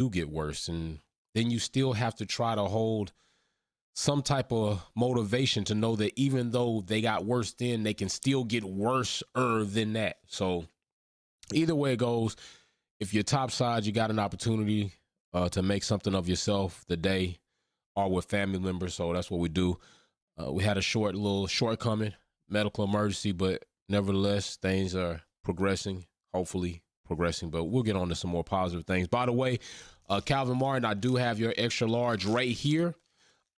do get worse. And then you still have to try to hold some type of motivation to know that even though they got worse then, they can still get worse than that. So either way it goes, if you're topside, you got an opportunity to make something of yourself the day or with family members. So that's what we do. We had a little shortcoming, medical emergency, but nevertheless, things are progressing, hopefully progressing, but we'll get on to some more positive things. By the way, Calvin Martin, I do have your extra large right here.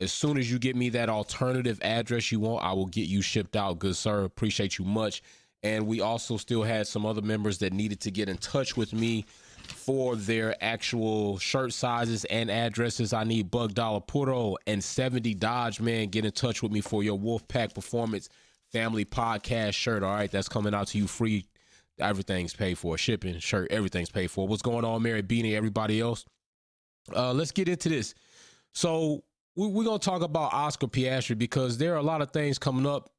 As soon as you get me that alternative address you want, I will get you shipped out. Good sir. Appreciate you much. And we also still had some other members that needed to get in touch with me for their actual shirt sizes and addresses. I need Bug Dollar Puro and 70 Dodge, man. Get in touch with me for your Wolfpack Performance Family Podcast shirt. All right, that's coming out to you free. Everything's paid for. Shipping, shirt, everything's paid for. What's going on, Mary Beanie, everybody else? Let's get into this. So we're going to talk about Oscar Piastri because there are a lot of things coming up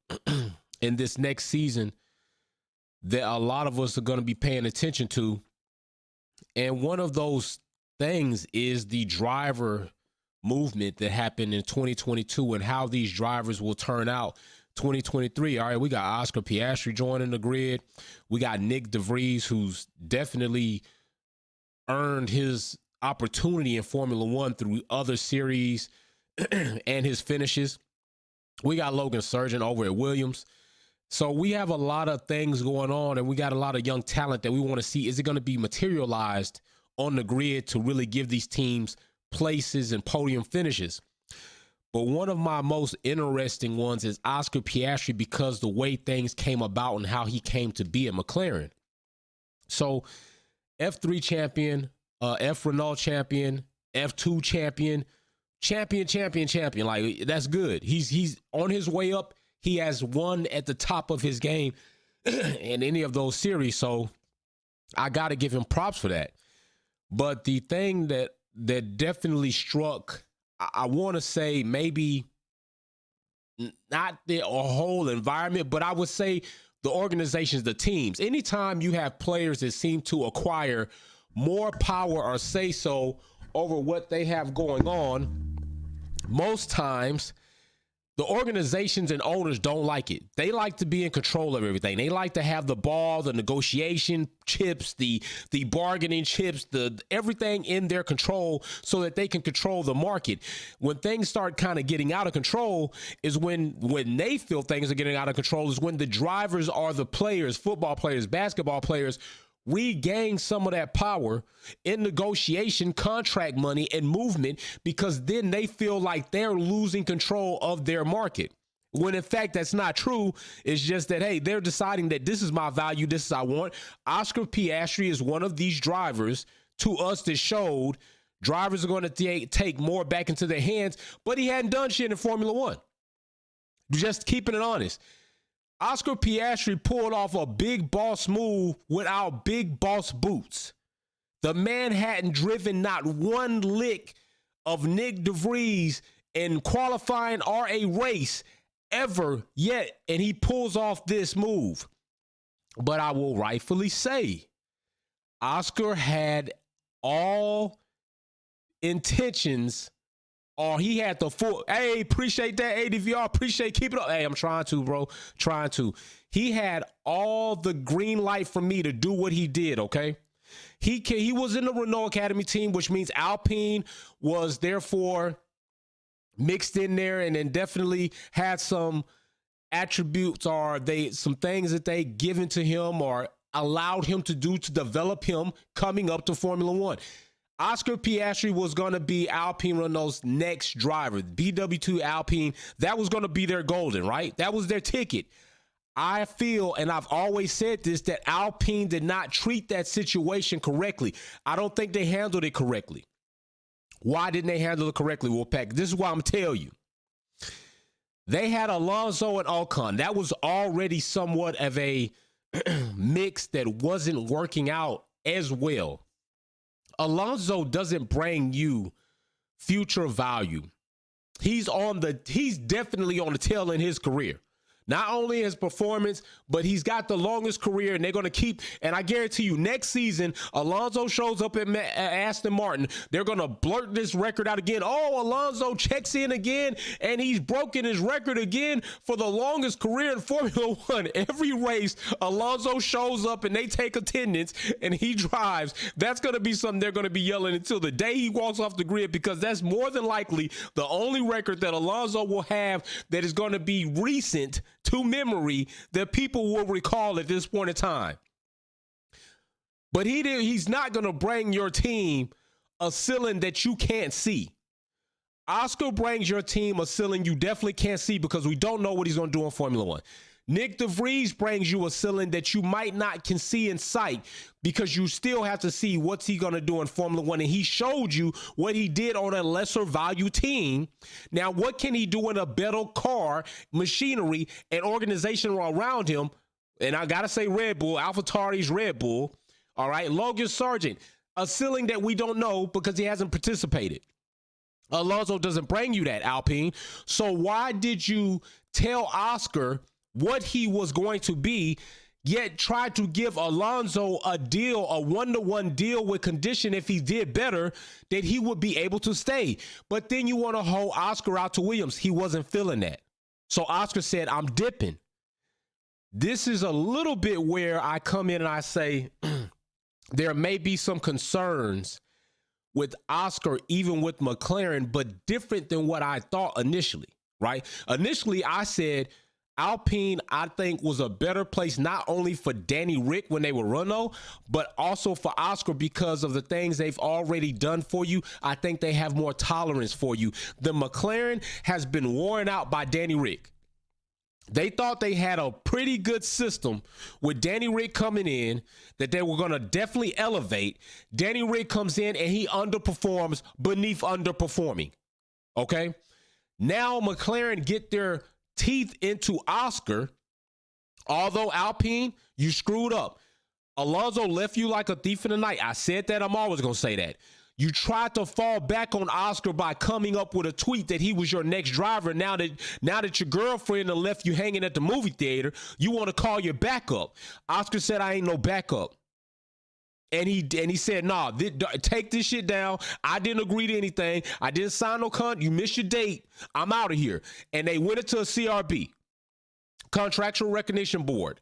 in this next season that a lot of us are going to be paying attention to. And one of those things is the driver movement that happened in 2022 and how these drivers will turn out 2023. All right, we got Oscar Piastri joining the grid. We got Nick DeVries, who's definitely earned his opportunity in Formula One through other series and his finishes. We got Logan Sargent over at Williams. So we have a lot of things going on, and we got a lot of young talent that we want to see. Is it going to be materialized on the grid to really give these teams places and podium finishes? But one of my most interesting ones is Oscar Piastri because the way things came about and how he came to be at McLaren. So F3 champion, F Renault champion, F2 champion. Like, that's good. He's on his way up. He has won at the top of his game in any of those series. So I got to give him props for that. But the thing that definitely struck, I want to say maybe not the whole environment, but I would say the organizations, the teams. Anytime you have players that seem to acquire more power or say so over what they have going on, most times the organizations and owners don't like it. They like to be in control of everything. They like to have the ball, the negotiation chips, the bargaining chips, the everything in their control so that they can control the market. When things start kind of getting out of control is when they feel things are getting out of control is when the drivers are the players, football players, basketball players, regain some of that power in negotiation, contract money, and movement, because then they feel like they're losing control of their market. When in fact, that's not true. It's just that, hey, they're deciding that this is my value, this is what I want. Oscar Piastri is one of these drivers to us that showed drivers are going to take more back into their hands, but he hadn't done shit in Formula One. Just keeping it honest. Oscar Piastri pulled off a big boss move without big boss boots. The man hadn't driven not one lick of Nick DeVries in qualifying or a race ever yet, and he pulls off this move. But I will rightfully say, Oscar had all intentions, or he had the full, hey, appreciate that, ADVR, appreciate, keep it up. Hey, I'm trying to, bro, trying to. He had all the green light for me to do what he did, okay? He was in the Renault Academy team, which means Alpine was therefore mixed in there, and then definitely had some attributes or some things that they given to him or allowed him to do to develop him coming up to Formula One. Oscar Piastri was going to be Alpine Renault's next driver. BW2 Alpine, that was going to be their golden, right? That was their ticket. I feel, and I've always said this, that Alpine did not treat that situation correctly. I don't think they handled it correctly. Why didn't they handle it correctly, Wolfpack? This is what I'm going to tell you. They had Alonso and Ocon. That was already somewhat of a mix that wasn't working out as well. Alonso doesn't bring you future value. He's definitely on the tail in his career. Not only his performance, but he's got the longest career, and they're going to keep. And I guarantee you, next season, Alonso shows up at Aston Martin. They're going to blurt this record out again. Oh, Alonso checks in again, and he's broken his record again for the longest career in Formula One. Every race, Alonso shows up, and they take attendance, and he drives. That's going to be something they're going to be yelling until the day he walks off the grid, because that's more than likely the only record that Alonso will have that is going to be recent to memory that people will recall at this point in time. But he's not going to bring your team a ceiling that you can't see. Oscar brings your team a ceiling you definitely can't see, because we don't know what he's going to do in Formula One. Nick DeVries brings you a ceiling that you might not can see in sight, because you still have to see what's he going to do in Formula One. And he showed you what he did on a lesser value team. Now, what can he do in a better car, machinery, and organization around him? And I got to say Red Bull, AlphaTauri's Red Bull. All right, Logan Sargent, a ceiling that we don't know because he hasn't participated. Alonso doesn't bring you that, Alpine. So why did you tell Oscar what he was going to be, yet try to give Alonso a deal, a one-to-one deal with condition if he did better, that he would be able to stay? But then you want to hold Oscar out to Williams. He wasn't feeling that. So Oscar said, I'm dipping. This is a little bit where I come in and I say, there may be some concerns with Oscar, even with McLaren, but different than what I thought initially, right? Initially, I said, Alpine, I think, was a better place not only for Danny Rick when they were Renault, but also for Oscar because of the things they've already done for you. I think they have more tolerance for you. The McLaren has been worn out by Danny Rick. They thought they had a pretty good system with Danny Rick coming in that they were going to definitely elevate. Danny Rick comes in and he underperforms beneath underperforming. Okay? Now McLaren get their teeth into Oscar. Although Alpine, you screwed up. Alonso left you like a thief in the night. I said that. I'm always going to say that. You tried to fall back on Oscar by coming up with a tweet that he was your next driver. Now that your girlfriend left you hanging at the movie theater, you want to call your backup. Oscar said, I ain't no backup. And he said, nah, take this shit down. I didn't agree to anything. I didn't sign no contract. You missed your date. I'm out of here. And they went into a CRB, Contractual Recognition Board.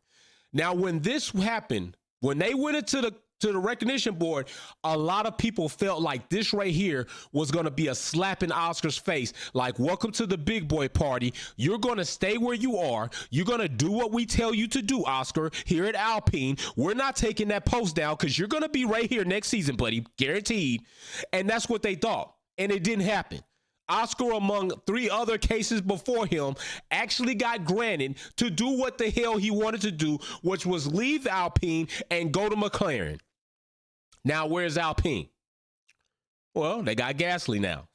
Now, when this happened, when they went into the recognition board, a lot of people felt like this right here was going to be a slap in Oscar's face. Like, welcome to the big boy party. You're going to stay where you are. You're going to do what we tell you to do, Oscar, here at Alpine. We're not taking that post down because you're going to be right here next season, buddy. Guaranteed. And that's what they thought. And it didn't happen. Oscar, among 3 other cases before him, actually got granted to do what the hell he wanted to do, which was leave Alpine and go to McLaren. Now, where's Alpine? Well, they got Gasly now.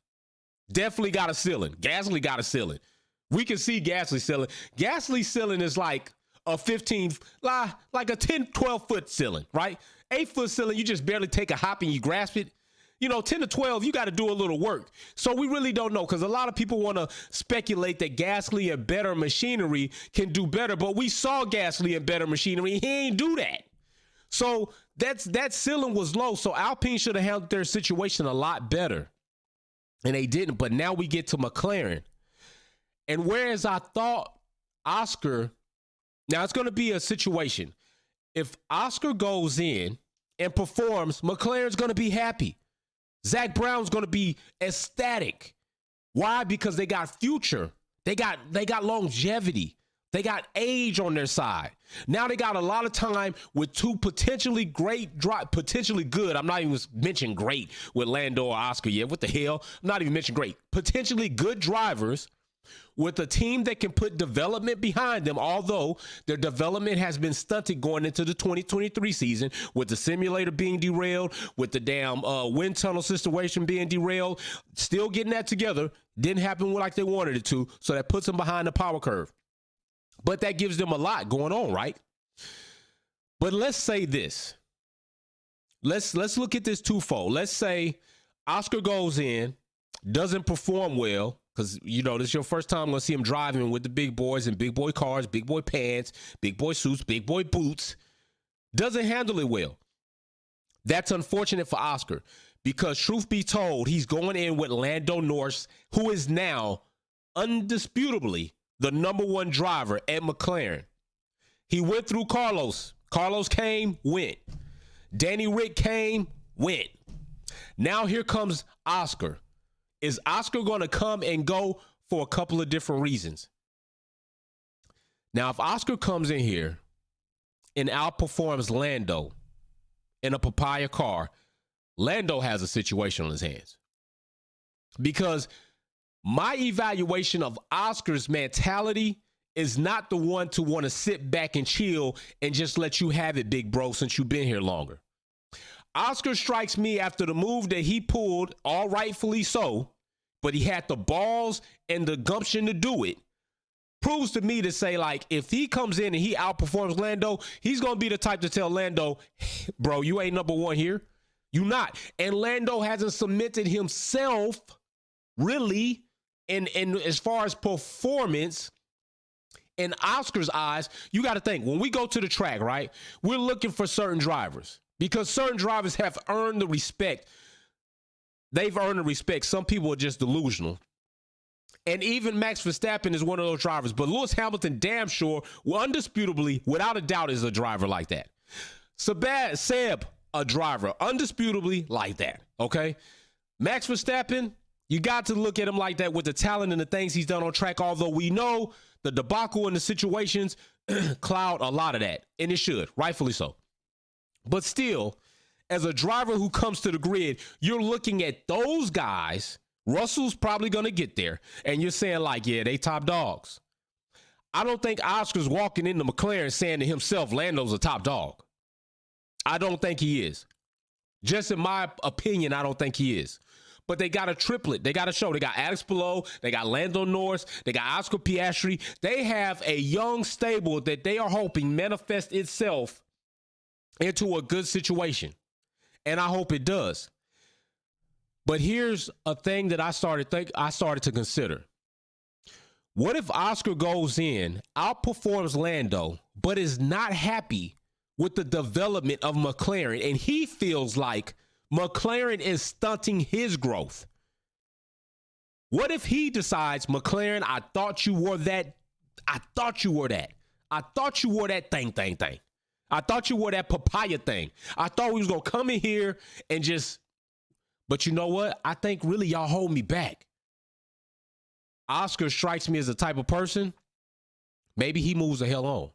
Definitely got a ceiling. Gasly got a ceiling. We can see Gasly ceiling. Gasly's ceiling is like a 15, like a 10, 12-foot ceiling, right? 8-foot ceiling, you just barely take a hop and you grasp it. 10 to 12, you got to do a little work. So we really don't know, because a lot of people want to speculate that Gasly and better machinery can do better. But we saw Gasly and better machinery. He ain't do that. So that ceiling was low. So Alpine should have handled their situation a lot better. And they didn't. But now we get to McLaren. And whereas I thought Oscar, now it's going to be a situation. If Oscar goes in and performs, McLaren's going to be happy. Zach Brown's going to be ecstatic. Why? Because they got future. They got longevity. They got age on their side. Now they got a lot of time with 2 potentially potentially good. I'm not even mentioning great with Lando or Oscar yet. What the hell? I'm not even mentioning great. Potentially good drivers with a team that can put development behind them, although their development has been stunted going into the 2023 season with the simulator being derailed, with the damn wind tunnel situation being derailed. Still getting that together. Didn't happen like they wanted it to, so that puts them behind the power curve. But that gives them a lot going on, right? But let's say this. Let's look at this twofold. Let's say Oscar goes in, doesn't perform well, because, you know, this is your first time going to see him driving with the big boys and big boy cars, big boy pants, big boy suits, big boy boots. Doesn't handle it well. That's unfortunate for Oscar because, truth be told, he's going in with Lando Norris, who is now undisputably the #1 driver at McLaren. He went through Carlos. Carlos came, went. Danny Rick came, went. Now here comes Oscar. Is Oscar going to come and go for a couple of different reasons? Now, if Oscar comes in here and outperforms Lando in a papaya car, Lando has a situation on his hands. Because my evaluation of Oscar's mentality is not the one to want to sit back and chill and just let you have it, big bro, since you've been here longer. Oscar strikes me after the move that he pulled, all rightfully so, but he had the balls and the gumption to do it. Proves to me to say, like, if he comes in and he outperforms Lando, he's going to be the type to tell Lando, bro, you ain't #1 here. You not. And Lando hasn't cemented himself really in as far as performance in Oscar's eyes. You got to think, when we go to the track, right, we're looking for certain drivers because certain drivers have earned the respect. They've earned the respect. Some people are just delusional. And even Max Verstappen is one of those drivers. But Lewis Hamilton, damn sure, undisputably, without a doubt, is a driver like that. Seb, a driver, undisputably like that. Okay? Max Verstappen, you got to look at him like that with the talent and the things he's done on track, although we know the debacle and the situations cloud a lot of that. And it should, rightfully so. But still, as a driver who comes to the grid, you're looking at those guys. Russell's probably going to get there. And you're saying, like, yeah, they top dogs. I don't think Oscar's walking into McLaren saying to himself, Lando's a top dog. I don't think he is. Just in my opinion, I don't think he is. But they got a triplet. They got a show. They got Alex Palou. They got Lando Norris. They got Oscar Piastri. They have a young stable that they are hoping manifests itself into a good situation. And I hope it does. But here's a thing that I started to consider. What if Oscar goes in, outperforms Lando, but is not happy with the development of McLaren, and he feels like McLaren is stunting his growth? What if he decides, McLaren, I thought you were that. I thought you were that. I thought you were that thing. I thought you were that papaya thing. I thought we was going to come in here and just... But you know what? I think really y'all hold me back. Oscar strikes me as the type of person, maybe he moves the hell on.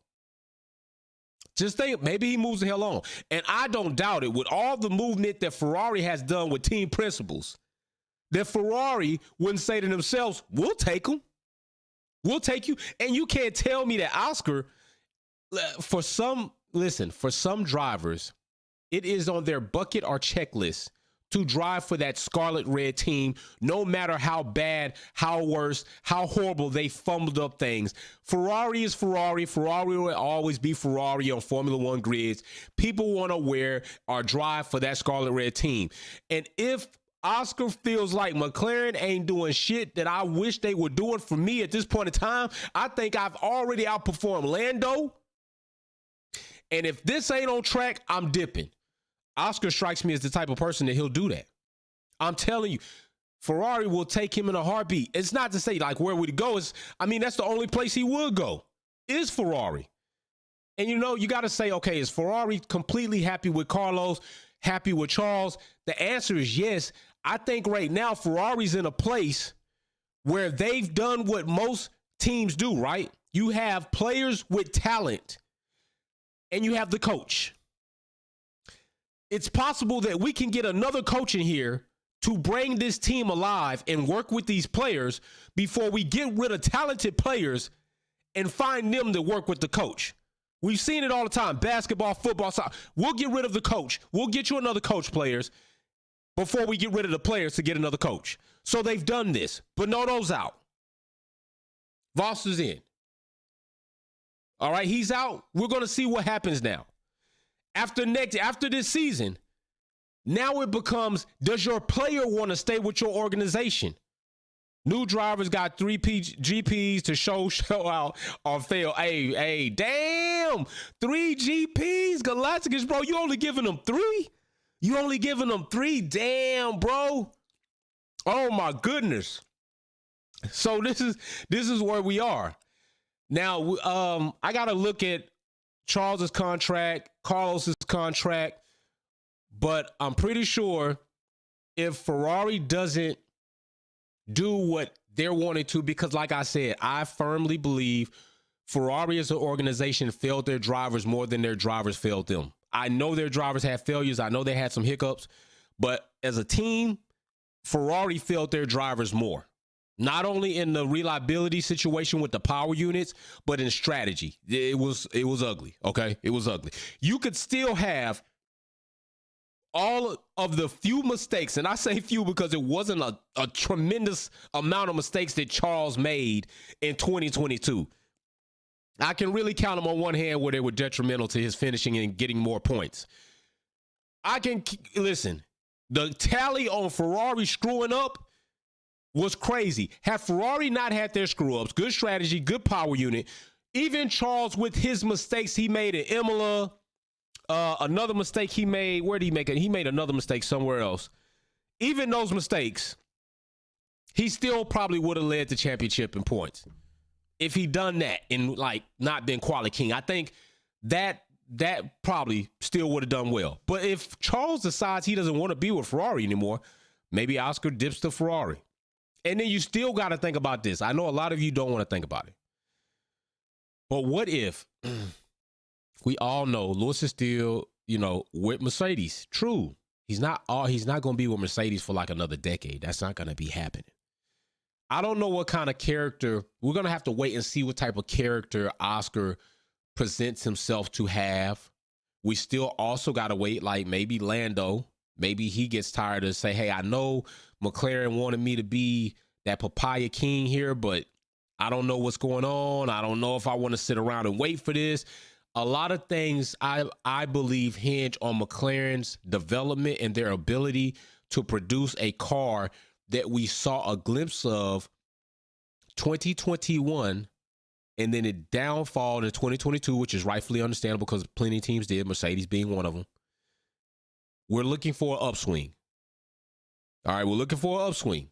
Just think, maybe he moves the hell on. And I don't doubt it. With all the movement that Ferrari has done with team principals, that Ferrari wouldn't say to themselves, we'll take them. We'll take you. And you can't tell me that Oscar, for some drivers, it is on their bucket or checklist to drive for that scarlet red team, no matter how bad, how worse, how horrible they fumbled up things. Ferrari is Ferrari. Ferrari will always be Ferrari on Formula One grids. People want to wear or drive for that scarlet red team. And if Oscar feels like McLaren ain't doing shit that I wish they were doing for me at this point in time, I think I've already outperformed Lando. And if this ain't on track, I'm dipping. Oscar strikes me as the type of person that he'll do that. I'm telling you, Ferrari will take him in a heartbeat. It's not to say, like, where would he go? That's the only place he would go, is Ferrari. And, you know, you got to say, okay, is Ferrari completely happy with Carlos, happy with Charles? The answer is yes. I think right now Ferrari's in a place where they've done what most teams do, right? You have players with talent, and you have the coach. It's possible that we can get another coach in here to bring this team alive and work with these players before we get rid of talented players and find them to work with the coach. We've seen it all the time. Basketball, football, soccer. We'll get rid of the coach. We'll get you another coach, players, before we get rid of the players to get another coach. So they've done this. Bonotto's out. Voss is in. All right, he's out. We're going to see what happens now. After this season, now it becomes, does your player want to stay with your organization? New drivers got GPs to show out or fail. Hey, damn. 3 GPs, Galacticus, bro. You only giving them 3? You only giving them 3? Damn, bro. Oh my goodness. So this is where we are. Now, I got to look at Charles's contract, Carlos's contract, but I'm pretty sure if Ferrari doesn't do what they're wanting to, because like I said, I firmly believe Ferrari as an organization failed their drivers more than their drivers failed them. I know their drivers had failures. I know they had some hiccups, but as a team, Ferrari failed their drivers more. Not only in the reliability situation with the power units, but in strategy. It was ugly, okay? It was ugly. You could still have all of the few mistakes, and I say few because it wasn't a tremendous amount of mistakes that Charles made in 2022. I can really count them on one hand where they were detrimental to his finishing and getting more points. Listen, the tally on Ferrari screwing up was crazy. Had Ferrari not had their screw-ups, good strategy, good power unit, even Charles with his mistakes he made in Imola, another mistake he made, where did he make it? He made another mistake somewhere else. Even those mistakes, he still probably would have led the championship in points. If he done that and like not been quali king, I think that probably still would have done well. But if Charles decides he doesn't want to be with Ferrari anymore, maybe Oscar dips to Ferrari. And then you still got to think about this. I know a lot of you don't want to think about it. But what if we all know Lewis is still, with Mercedes? True. He's not going to be with Mercedes for like another decade. That's not going to be happening. I don't know what kind of character. We're going to have to wait and see what type of character Oscar presents himself to have. We still also got to wait, like maybe Lando. Maybe he gets tired of say, hey, I know McLaren wanted me to be that papaya king here, but I don't know what's going on. I don't know if I want to sit around and wait for this. A lot of things I believe hinge on McLaren's development and their ability to produce a car that we saw a glimpse of 2021, and then it downfall in 2022, which is rightfully understandable because plenty of teams did, Mercedes being one of them. We're looking for an upswing. All right, we're looking for an upswing.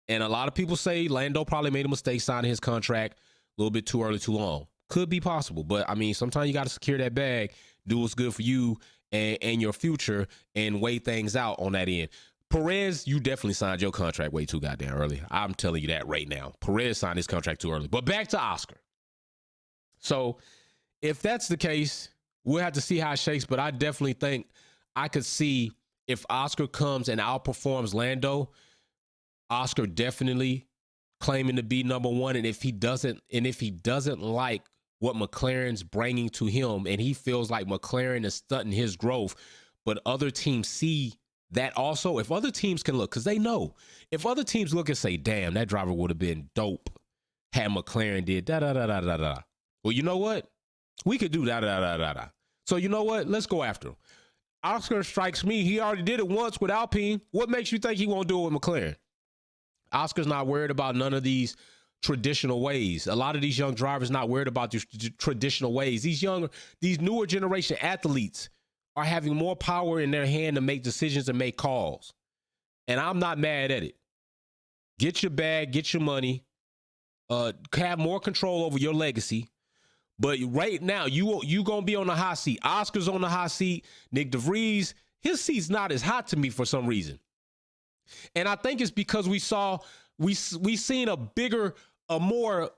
And a lot of people say Lando probably made a mistake signing his contract a little bit too early, too long. Could be possible. But, I mean, sometimes you got to secure that bag, do what's good for you and your future, and weigh things out on that end. Perez, you definitely signed your contract way too goddamn early. I'm telling you that right now. Perez signed his contract too early. But back to Oscar. So, if that's the case, we'll have to see how it shakes. But I definitely think I could see if Oscar comes and outperforms Lando, Oscar definitely claiming to be number one. And if he doesn't like what McLaren's bringing to him, and he feels like McLaren is stunting his growth, but other teams see that also, if other teams can look, because they know, if other teams look and say, damn, that driver would have been dope had McLaren did da-da-da-da-da-da. Well, you know what? We could do da-da-da-da-da. So you know what? Let's go after him. Oscar strikes me. He already did it once with Alpine. What makes you think he won't do it with McLaren? Oscar's not worried about none of these traditional ways. A lot of these young drivers not worried about these traditional ways. These newer generation athletes are having more power in their hand to make decisions and make calls. And I'm not mad at it. Get your bag, get your money, have more control over your legacy. But right now, you going to be on the hot seat. Oscar's on the hot seat. Nick DeVries, his seat's not as hot to me for some reason. And I think it's because we seen a more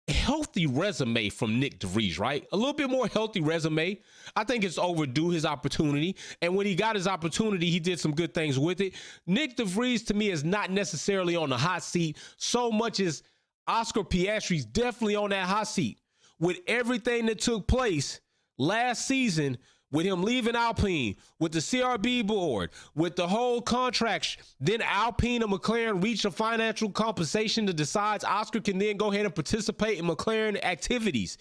healthy resume from Nick DeVries, right? A little bit more healthy resume. I think it's overdue, his opportunity. And when he got his opportunity, he did some good things with it. Nick DeVries, to me, is not necessarily on the hot seat so much as Oscar Piastri's definitely on that hot seat. With everything that took place last season, with him leaving Alpine, with the CRB board, with the whole contract, then Alpine and McLaren reach a financial compensation that decides Oscar can then go ahead and participate in McLaren activities.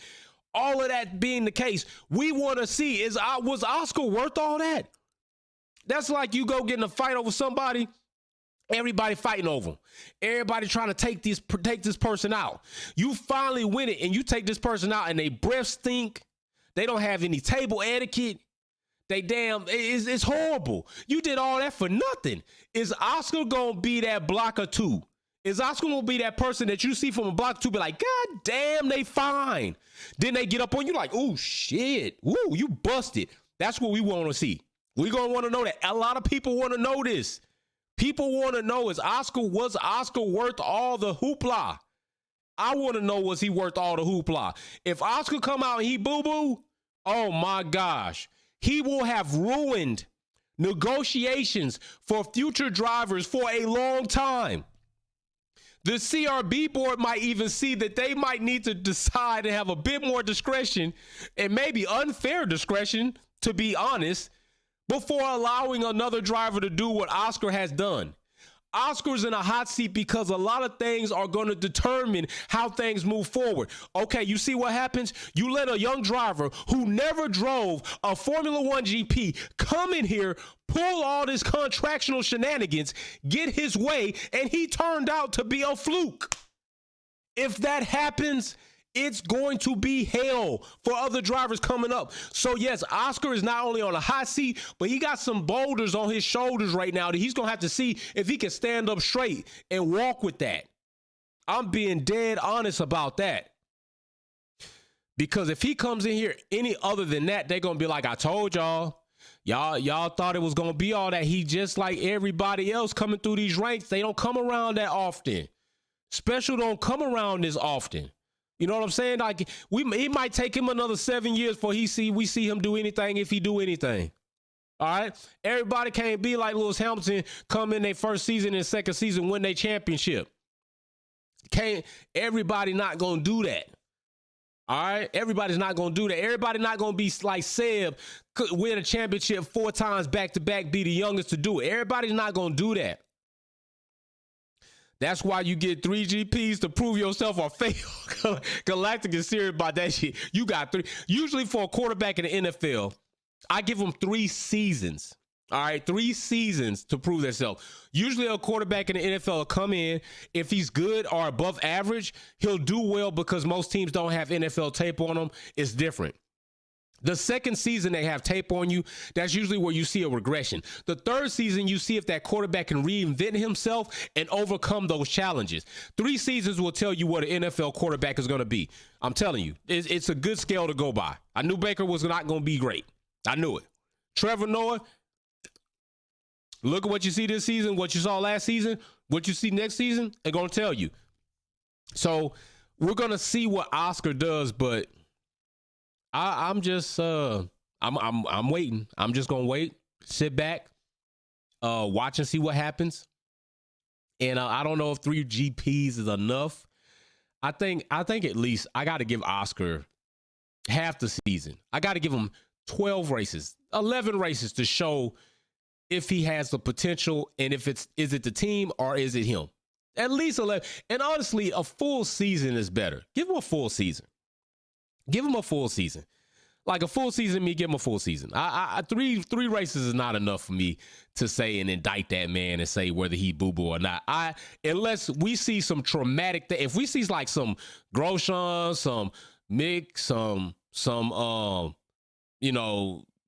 All of that being the case, we want to see, was Oscar worth all that? That's like you go get in a fight over somebody Everybody fighting over him. Everybody trying to take this person out. You finally win it, and you take this person out, and they breath stink. They don't have any table etiquette. It's horrible. You did all that for nothing. Is Oscar gonna be that blocker too? Is Oscar gonna be that person that you see from a block two, be like, God damn, they fine. Then they get up on you like, oh shit, woo, you busted. That's what we want to see. We're gonna want to know that. A lot of people want to know this. People want to know, was Oscar worth all the hoopla? I want to know, was he worth all the hoopla? If Oscar come out and he boo-boo, oh my gosh, he will have ruined negotiations for future drivers for a long time. The CRB board might even see that they might need to decide and have a bit more discretion, and maybe unfair discretion, to be honest, before allowing another driver to do what Oscar has done. Oscar's in a hot seat because a lot of things are going to determine how things move forward. Okay, you see what happens? You let a young driver who never drove a Formula One GP come in here, pull all this contractual shenanigans, get his way, and he turned out to be a fluke. If that happens, it's going to be hell for other drivers coming up. So yes, Oscar is not only on a hot seat, but he got some boulders on his shoulders right now that he's going to have to see if he can stand up straight and walk with that. I'm being dead honest about that. Because if he comes in here any other than that, they're going to be like, I told y'all. Y'all thought it was going to be all that. He just like everybody else coming through these ranks. They don't come around that often. Special don't come around this often. You know what I'm saying? Like it might take him another 7 years before we see him do anything, if he do anything. All right. Everybody can't be like Lewis Hamilton, come in their first season and second season, win their championship. Everybody not gonna do that. All right. Everybody's not gonna do that. Everybody not gonna be like Seb, win a championship 4 times back to back, be the youngest to do it. Everybody's not gonna do that. That's why you get 3 GPs to prove yourself or fail. Galactic is serious about that shit. You got 3. Usually for a quarterback in the NFL, I give them 3 seasons. All right, 3 seasons to prove themselves. Usually a quarterback in the NFL will come in. If he's good or above average, he'll do well because most teams don't have NFL tape on him. It's different. The second season they have tape on you, that's usually where you see a regression. The third season, you see if that quarterback can reinvent himself and overcome those challenges. 3 seasons will tell you what an NFL quarterback is going to be. I'm telling you, it's a good scale to go by. I knew Baker was not going to be great. I knew it. Trevor Noah, look at what you see this season, what you saw last season, what you see next season, they're going to tell you. So we're going to see what Oscar does, but I'm just I'm waiting. I'm just gonna wait, sit back, watch and see what happens. And I don't know if 3 GPs is enough. I think at least I got to give Oscar half the season. I got to give him 12 races, 11 races to show if he has the potential and if is it the team or is it him. At least 11. And honestly, a full season is better. Give him a full season. Give him a full season. Like a full season, give him a full season. Three races is not enough for me to say and indict that man and say whether he boo-boo or not. Unless we see some traumatic thing. If we see like some Grosjean, some Mick, some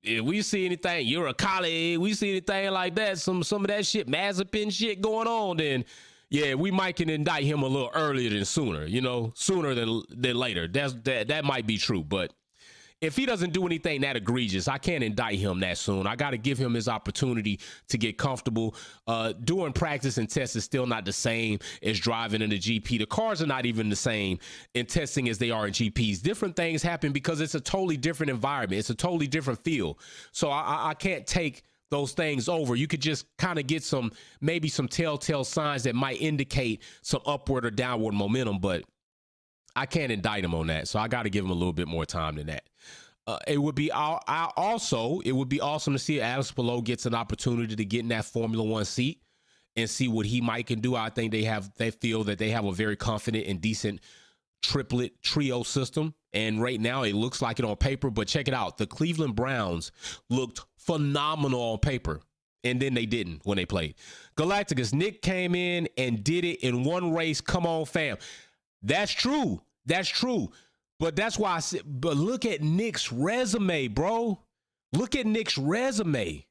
if we see anything, you're a colleague, we see anything like that, some of that shit, Mazepin shit going on, then yeah, we might can indict him a little earlier than sooner, sooner than later. That might be true. But if he doesn't do anything that egregious, I can't indict him that soon. I got to give him his opportunity to get comfortable. Doing practice and tests is still not the same as driving in the GP. The cars are not even the same in testing as they are in GPs. Different things happen because it's a totally different environment. It's a totally different feel. So I can't take those things over. You could just kind of get maybe some telltale signs that might indicate some upward or downward momentum, but I can't indict him on that. So I got to give him a little bit more time than that. It would be awesome to see Alex Palou gets an opportunity to get in that Formula One seat and see what he might can do. I think they feel that they have a very confident and decent triplet trio system. And right now it looks like it on paper, but check it out. The Cleveland Browns looked phenomenal on paper. And then they didn't when they played. Galacticus, Nick came in and did it in one race. Come on, fam. That's true. That's true. But that's why I said, but look at Nick's resume, bro. Look at Nick's resume.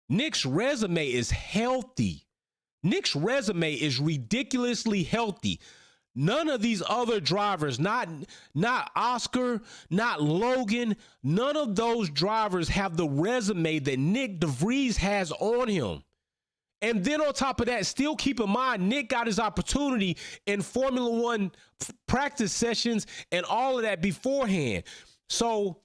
Nick's resume is healthy. Nick's resume is ridiculously healthy. None of these other drivers, not Oscar, not Logan, none of those drivers have the resume that Nick DeVries has on him. And then on top of that, still keep in mind, Nick got his opportunity in Formula One practice sessions and all of that beforehand. So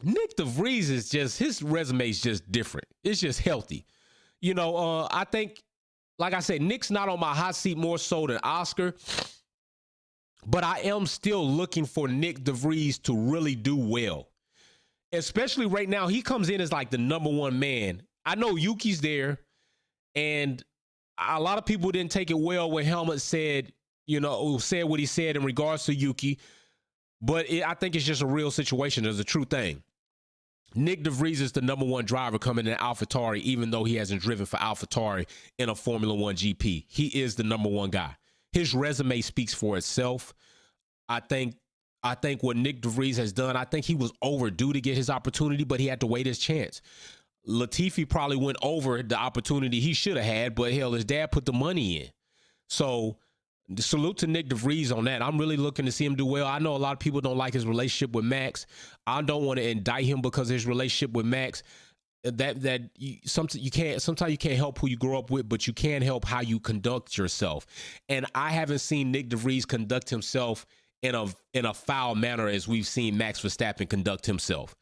Nick DeVries is just, his resume is just different. It's just healthy. You know, I think, like I said, Nick's not on my hot seat more so than Oscar. But I am still looking for Nick DeVries to really do well. Especially right now, he comes in as like the number one man. I know Yuki's there, and a lot of people didn't take it well when Helmut said, you know, said what he said in regards to Yuki. But I think it's just a real situation. It's a true thing. Nick DeVries is the number one driver coming in AlphaTauri, even though he hasn't driven for AlphaTauri in a Formula One GP. He is the number one guy. His resume speaks for itself. I think what Nick DeVries has done, I think he was overdue to get his opportunity, but he had to wait his chance. Latifi probably went over the opportunity he should have had, but hell, his dad put the money in. So salute to Nick DeVries on that. I'm really looking to see him do well. I know a lot of people don't like his relationship with Max. I don't want to indict him because of his relationship with Max. Sometimes you can't help who you grow up with, but you can help how you conduct yourself. And I haven't seen Nick DeVries conduct himself in a foul manner as we've seen Max Verstappen conduct himself.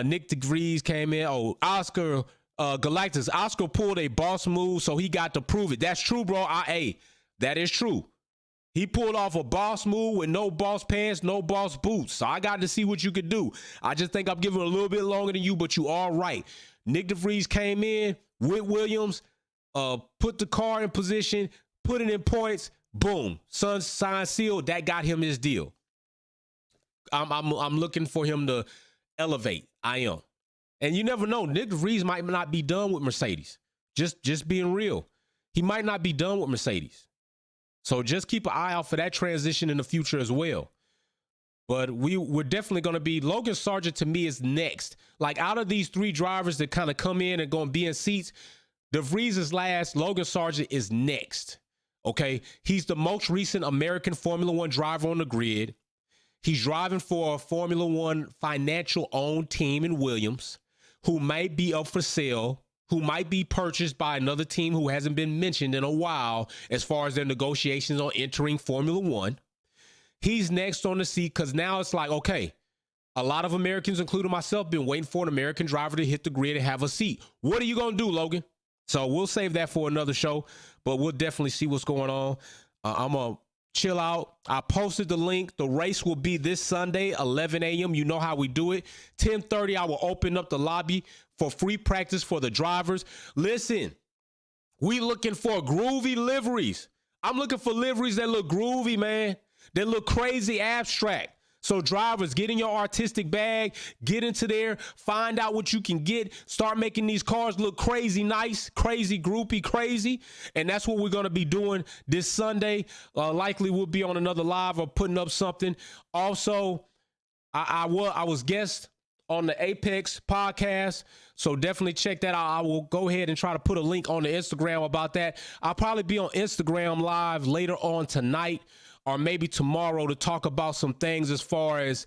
Nick DeVries came in. Oh, Oscar Galactus. Oscar pulled a boss move, so he got to prove it. That's true, bro. That is true. He pulled off a boss move with no boss pants, no boss boots. So I got to see what you could do. I just think I'm giving a little bit longer than you, but you all right. Nick DeVries came in with Williams, put the car in position, put it in points, boom, sun signed sealed. That got him his deal. I'm looking for him to elevate. I am. And you never know. Nick DeVries might not be done with Mercedes. Just being real. He might not be done with Mercedes. So just keep an eye out for that transition in the future as well. But we're definitely going to be, Logan Sargent to me is next. Like out of these three drivers that kind of come in and going to be in seats, DeVries is last, Logan Sargent is next. Okay. He's the most recent American Formula One driver on the grid. He's driving for a Formula One financial owned team in Williams, who might be up for sale, who might be purchased by another team who hasn't been mentioned in a while as far as their negotiations on entering Formula One. He's next on the seat because now it's like, okay, a lot of Americans, including myself, been waiting for an American driver to hit the grid and have a seat. What are you going to do, Logan? So we'll save that for another show, but we'll definitely see what's going on. I'm going to chill out. I posted the link. The race will be this Sunday, 11 a.m. You know how we do it. 10:30, I will open up the lobby for free practice for the drivers. Listen, we looking for groovy liveries. I'm looking for liveries that look groovy, man. That look crazy abstract. So drivers, get in your artistic bag, get into there, find out what you can get, start making these cars look crazy nice, crazy groupie, crazy. And that's what we're going to be doing this Sunday. Likely we'll be on another live or putting up something. Also, I was guest on the Apex podcast, so definitely check that out. I will go ahead and try to put a link on the Instagram about that. I'll probably be on Instagram live later on tonight or maybe tomorrow to talk about some things as far as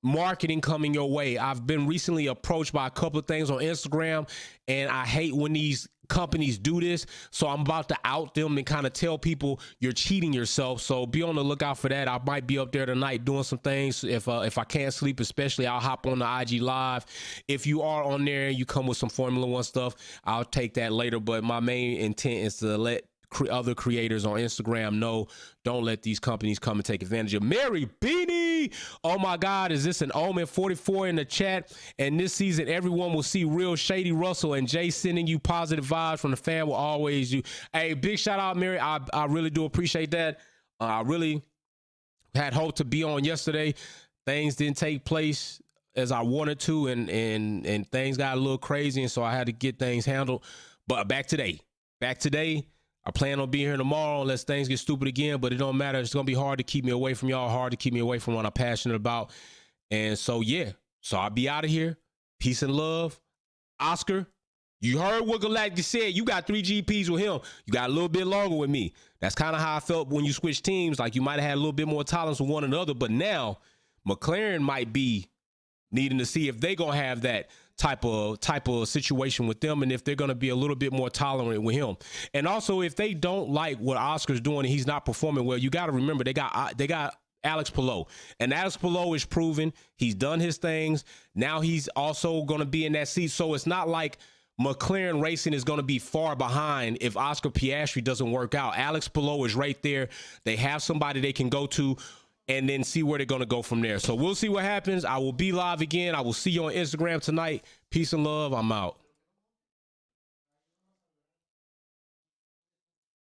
marketing coming your way. I've been recently approached by a couple of things on Instagram, and I hate when these companies do this. So I'm about to out them and kind of tell people you're cheating yourself. So be on the lookout for that. I might be up there tonight doing some things. If I can't sleep, especially, I'll hop on the IG live. If you are on there and you come with some Formula One stuff, I'll take that later. But my main intent is to let other creators on Instagram know, don't let these companies come and take advantage of. Mary Beanie, oh my God, is this an omen? 44 in the chat. And this season, everyone will see real Shady Russell and Jay sending you positive vibes from the fan will always do. Hey, big shout out, Mary. I really do appreciate that. I really had hoped to be on yesterday. Things didn't take place as I wanted to, and things got a little crazy, and so I had to get things handled. But back today. I plan on being here tomorrow unless things get stupid again, but it don't matter. It's going to be hard to keep me away from y'all, hard to keep me away from what I'm passionate about. And so, yeah. So I'll be out of here. Peace and love. Oscar, you heard what Galactic said. You got 3 GPs with him. You got a little bit longer with me. That's kind of how I felt when you switched teams. Like you might have had a little bit more tolerance with one another, but now McLaren might be needing to see if they're going to have that type of situation with them, and if they're going to be a little bit more tolerant with him. And also, if they don't like what Oscar's doing and he's not performing well, you got to remember they got Alex Palou, and Alex Palou is proven he's done his things. Now he's also going to be in that seat, so it's not like McLaren Racing is going to be far behind if Oscar Piastri doesn't work out. Alex Palou is right there. They have somebody they can go to and then see where they're going to go from there. So we'll see what happens. I will be live again. I will see you on Instagram tonight. Peace and love. I'm out.